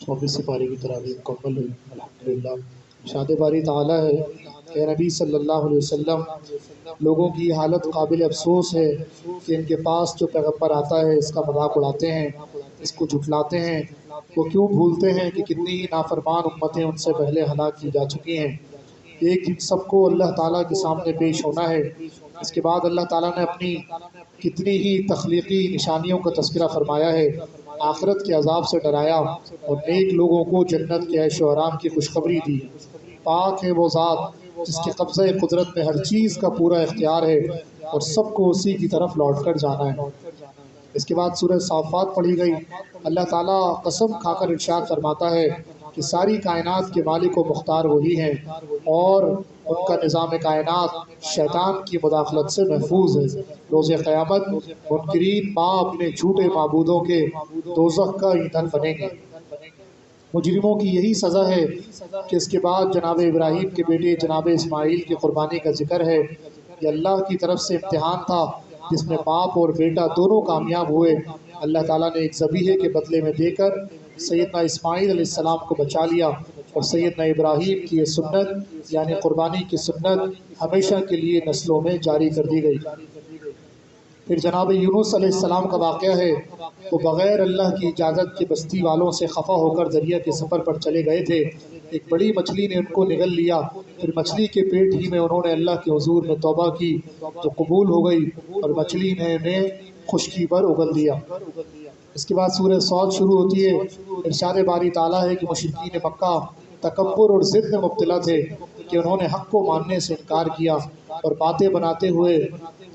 24 سپارے کی تراویح مکمل ہوئی الحمدللہ۔ ارشاد باری تعالیٰ ہے کہ نبی صلی اللہ علیہ وسلم لوگوں کی حالت قابل افسوس ہے کہ ان کے پاس جو پیغمبر آتا ہے اس کا مذاق اڑاتے ہیں، اس کو جھٹلاتے ہیں۔ وہ کیوں بھولتے ہیں کہ کتنی ہی نافرمان امتیں ان سے پہلے ہلاک کی جا چکی ہیں۔ ایک دن سب کو اللہ تعالیٰ کے سامنے پیش ہونا ہے۔ اس کے بعد اللہ تعالیٰ نے اپنی کتنی ہی تخلیقی نشانیوں کا تذکرہ فرمایا ہے، آخرت کے عذاب سے ڈرایا اور نیک لوگوں کو جنت کے عیش و آرام کی خوشخبری دی۔ پاک ہے وہ ذات جس کے قبضہ قدرت میں ہر چیز کا پورا اختیار ہے اور سب کو اسی کی طرف لوٹ کر جانا ہے۔ اس کے بعد سورہ صافات پڑھی گئی۔ اللہ تعالیٰ قسم کھا کر ارشاد فرماتا ہے کہ ساری کائنات کے مالک و مختار وہی ہیں اور ان کا نظام کائنات شیطان کی مداخلت سے محفوظ ہے۔ روز قیامت منکرین ماں اپنے جھوٹے معبودوں کے دوزخ کا ایندھن بنیں گے۔ مجرموں کی یہی سزا ہے کہ اس کے بعد جناب ابراہیم کے بیٹے جناب اسماعیل کی قربانی کا ذکر ہے۔ یہ اللہ کی طرف سے امتحان تھا جس میں باپ اور بیٹا دونوں کامیاب ہوئے۔ اللہ تعالیٰ نے ایک ذبیحے کے بدلے میں دے کر سیدنا اسماعیل علیہ السلام کو بچا لیا اور سیدنا ابراہیم کی یہ سنت یعنی قربانی کی سنت ہمیشہ کے لیے نسلوں میں جاری کر دی گئی۔ پھر جناب یونس علیہ السلام کا واقعہ ہے۔ وہ بغیر اللہ کی اجازت کے بستی والوں سے خفا ہو کر دریا کے سفر پر چلے گئے تھے۔ ایک بڑی مچھلی نے ان کو نگل لیا، پھر مچھلی کے پیٹ ہی میں انہوں نے اللہ کے حضور میں توبہ کی جو قبول ہو گئی اور مچھلی نے انہیں خشکی پر اگل دیا۔ اس کے بعد سورہ صاد شروع ہوتی ہے۔ ارشاد باری تعالیٰ ہے کہ مشرکین مکہ تکبر اور ضد میں مبتلا تھے کہ انہوں نے حق کو ماننے سے انکار کیا اور باتیں بناتے ہوئے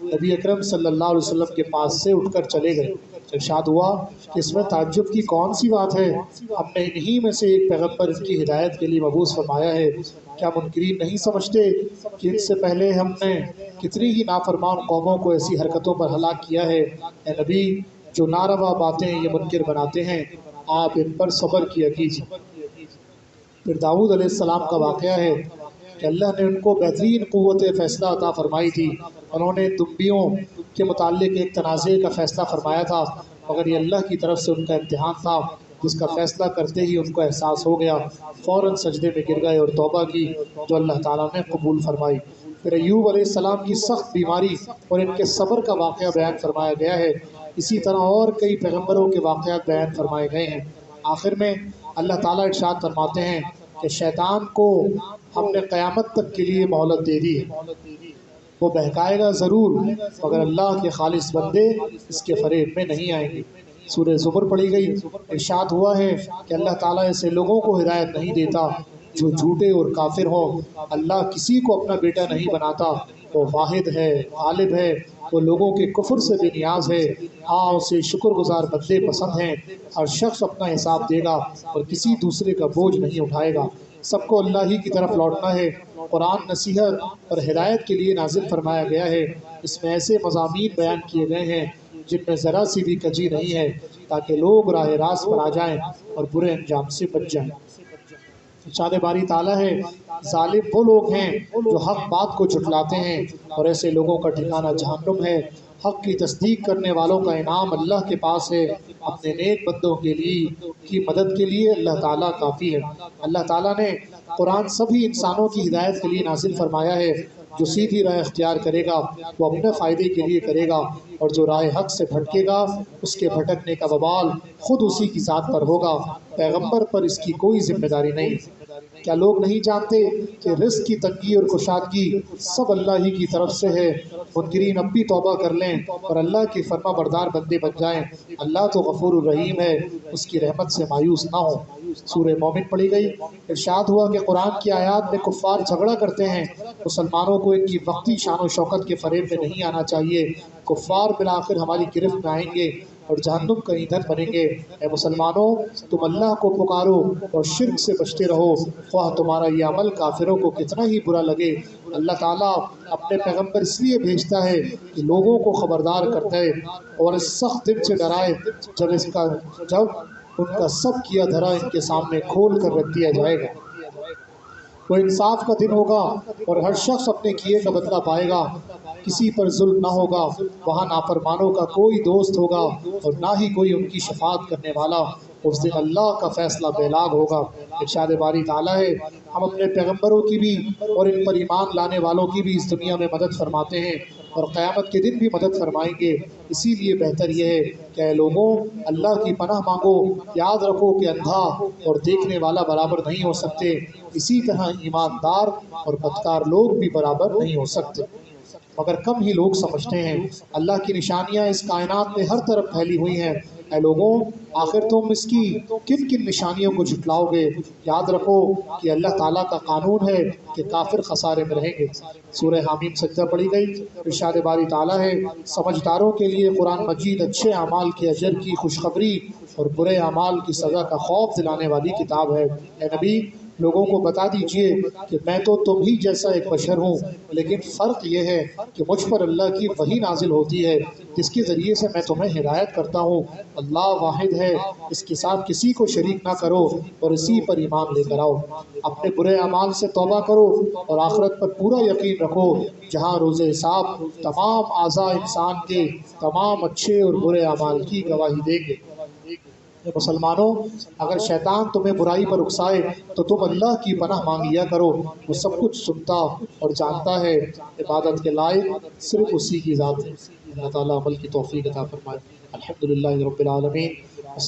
نبی اکرم صلی اللہ علیہ وسلم کے پاس سے اٹھ کر چلے گئے۔ ارشاد ہوا کہ اس میں تعجب کی کون سی بات ہے، ہم نے انہی میں سے ایک پیغمبر ان کی ہدایت کے لیے مبعوث فرمایا ہے۔ کیا منکرین نہیں سمجھتے کہ ان سے پہلے ہم نے کتنی ہی نافرمان قوموں کو ایسی حرکتوں پر ہلاک کیا ہے؟ اے نبی، جو ناروا باتیں یہ منکر بناتے ہیں آپ ان پر صبر کیا کیجیے۔ پھر داؤد علیہ السلام کا واقعہ ہے کہ اللہ نے ان کو بہترین قوت فیصلہ عطا فرمائی تھی۔ انہوں نے دمبیوں کے متعلق ایک تنازع کا فیصلہ فرمایا تھا مگر یہ اللہ کی طرف سے ان کا امتحان تھا جس کا فیصلہ کرتے ہی ان کو احساس ہو گیا، فوراً سجدے میں گر گئے اور توبہ کی جو اللہ تعالیٰ نے قبول فرمائی۔ پھر ایوب علیہ السلام کی سخت بیماری اور ان کے صبر کا واقعہ بیان فرمایا گیا ہے۔ اسی طرح اور کئی پیغمبروں کے واقعات بیان فرمائے گئے ہیں۔ آخر میں اللہ تعالیٰ ارشاد فرماتے ہیں کہ شیطان کو ہم نے قیامت تک کے لیے مہلت دے دی ہے، وہ بہکائے گا ضرور مگر اللہ کے خالص بندے اس کے فریب میں نہیں آئیں گے۔ سورہ زمر پڑھی گئی۔ ارشاد ہوا ہے کہ اللہ تعالیٰ ایسے لوگوں کو ہدایت نہیں دیتا جو جھوٹے اور کافر ہوں۔ اللہ کسی کو اپنا بیٹا نہیں بناتا، وہ واحد ہے، غالب ہے، وہ لوگوں کے کفر سے بے نیاز ہے۔ ہاں اسے شکر گزار بندے پسند ہیں۔ ہر شخص اپنا حساب دے گا اور کسی دوسرے کا بوجھ نہیں اٹھائے گا۔ سب کو اللہ ہی کی طرف لوٹنا ہے۔ قرآن نصیحت اور ہدایت کے لیے نازل فرمایا گیا ہے۔ اس میں ایسے مضامین بیان کیے گئے ہیں جن میں ذرا سی بھی کجی نہیں ہے تاکہ لوگ راہ راست پر آ جائیں اور برے انجام سے بچ جائیں۔ ارشاد باری تعالیٰ ہے ظالم وہ لوگ ہیں جو حق بات کو جھٹلاتے ہیں اور ایسے لوگوں کا ٹھکانہ جہنم ہے۔ حق کی تصدیق کرنے والوں کا انعام اللہ کے پاس ہے۔ اپنے نیک بندوں کے لیے کی مدد کے لیے اللہ تعالیٰ کافی ہے۔ اللہ تعالیٰ نے قرآن سبھی انسانوں کی ہدایت کے لیے نازل فرمایا ہے۔ جو سیدھی راہ اختیار کرے گا وہ اپنے فائدے کے لیے کرے گا اور جو راہ حق سے بھٹکے گا اس کے بھٹکنے کا وبال خود اسی کی ذات پر ہوگا، پیغمبر پر اس کی کوئی ذمہ داری نہیں۔ کیا لوگ نہیں جانتے کہ رزق کی تنگی اور کشادگی سب اللہ ہی کی طرف سے ہے؟ منکرین اب بھی توبہ کر لیں اور اللہ کے فرما بردار بندے بن جائیں۔ اللہ تو غفور الرحیم ہے، اس کی رحمت سے مایوس نہ ہو۔ سورہ مومن پڑھی گئی۔ ارشاد ہوا کہ قرآن کی آیات میں کفار جھگڑا کرتے ہیں، مسلمانوں کو ان کی وقتی شان و شوکت کے فریب میں نہیں آنا چاہیے۔ کفار بالآخر ہماری گرفت میں آئیں گے اور جہنم کا ایندھن بنیں گے۔ اے مسلمانوں، تم اللہ کو پکارو اور شرک سے بچتے رہو، خواہ تمہارا یہ عمل کافروں کو کتنا ہی برا لگے۔ اللہ تعالیٰ اپنے پیغمبر اس لیے بھیجتا ہے کہ لوگوں کو خبردار کرتا ہے اور اس سخت دن سے ڈرائے جب ان کا سب کیا دھرا ان کے سامنے کھول کر رکھ دیا جائے گا۔ وہ انصاف کا دن ہوگا اور ہر شخص اپنے کیے کا بدلہ پائے گا۔ کسی پر ظلم نہ ہوگا، وہاں نافرمانوں کا کوئی دوست ہوگا اور نہ ہی کوئی ان کی شفاعت کرنے والا۔ اس دن اللہ کا فیصلہ بے لاگ ہوگا۔ ارشاد باری تعالیٰ ہے ہم اپنے پیغمبروں کی بھی اور ان پر ایمان لانے والوں کی بھی اس دنیا میں مدد فرماتے ہیں اور قیامت کے دن بھی مدد فرمائیں گے۔ اسی لیے بہتر یہ ہے کہ اے لوگوں اللہ کی پناہ مانگو، یاد رکھو کہ اندھا اور دیکھنے والا برابر نہیں ہو سکتے، اسی طرح ایماندار اور بدکار لوگ بھی برابر نہیں ہو سکتے، مگر کم ہی لوگ سمجھتے ہیں۔ اللہ کی نشانیاں اس کائنات میں ہر طرف پھیلی ہوئی ہیں۔ اے لوگوں آخر تم اس کی کن کن نشانیوں کو جھٹلاؤ گے؟ یاد رکھو کہ اللہ تعالیٰ کا قانون ہے کہ کافر خسارے میں رہیں گے۔ سورہ حامیم سجدہ پڑھی گئی۔ ارشاد باری تعالیٰ ہے سمجھداروں کے لیے قرآن مجید اچھے اعمال کے اجر کی خوشخبری اور برے اعمال کی سزا کا خوف دلانے والی کتاب ہے۔ اے نبی لوگوں کو بتا دیجئے کہ میں تو تم ہی جیسا ایک بشر ہوں، لیکن فرق یہ ہے کہ مجھ پر اللہ کی وحی نازل ہوتی ہے جس کے ذریعے سے میں تمہیں ہدایت کرتا ہوں۔ اللہ واحد ہے، اس کے ساتھ کسی کو شریک نہ کرو اور اسی پر ایمان لے کر آؤ۔ اپنے برے اعمال سے توبہ کرو اور آخرت پر پورا یقین رکھو جہاں روز حساب تمام اعضاء انسان کے تمام اچھے اور برے اعمال کی گواہی دیں گے۔ مسلمانوں اگر شیطان تمہیں برائی پر اکسائے تو تم اللہ کی پناہ مانگ لیا کرو، وہ سب کچھ سنتا اور جانتا ہے۔ عبادت کے لائق صرف اسی کی ذات ہے۔ اللہ تعالیٰ عمل کی توفیق عطا فرمائے۔ الحمدللہ رب العالمین۔